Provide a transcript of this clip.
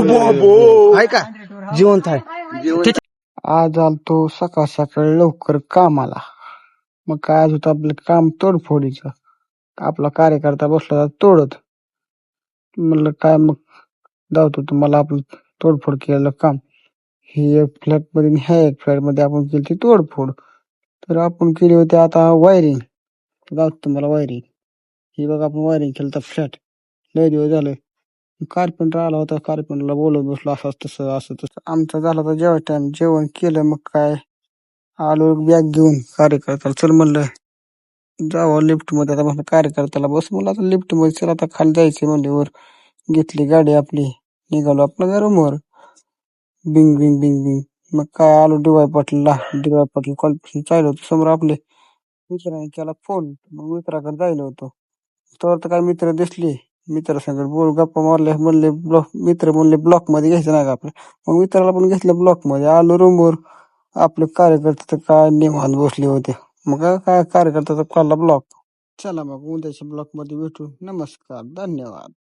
आहे का जिवंत आहे. आज आलतो सकाळ सकाळी लवकर कामाला. मग काय आज होतं आपलं काम तोडफोडीचं. आपला कार्यकर्ता बसला होता तोडत. म्हणलं काय मग दावतो तुम्हाला आपलं तोडफोड केलेलं काम. ही एक फ्लॅट मध्ये आणि ह्या एक फ्लॅट मध्ये आपण केली ती तोडफोड. तर आपण केली होती आता वायरिंग. दावतो तुम्हाला वायरिंग. ही बघा आपण वायरिंग केलं तर फ्लॅट. लय दिवस झाले. कारपेंटर आला होता, कारपेंटरला बोलत बसलो असं तसं असं तसं. आमचा झाला तर जेवण टाइम, जेवण केलं मग काय आलो बॅग घेऊन कार्यकर्त्याला चल म्हणलं जावं लिफ्ट मध्ये. आता म्हणलं कार्यकर्त्याला बस म्हणलं आता लिफ्ट मध्ये चल आता खाली जायचे म्हणले वर. घेतली गाडी आपली निघालो आपल्या रूमवर. बिंग बिंग बिंग बिंग. मग काय आलो डीवाय पाटीलला. डीवाय पाटील कॉलेज चालू होतं समोर आपले. मित्राने केला फोन, मग मित्राकडे जायला होतो. तर काय मित्र दिसले, मित्र संग बोल गप्पा मारल्या. म्हणले मित्र म्हणले ब्लॉक मध्ये घ्यायचं नाही का आपलं. मग मित्राला पण घेतलं ब्लॉक मध्ये. आलो रूमवर. आपले कार्यकर्ते तर काय निवांत बसले होते. मग काय कार्यकर्त्याचा काढला ब्लॉक. चला मग उद्याच्या ब्लॉक मध्ये भेटू. नमस्कार, धन्यवाद.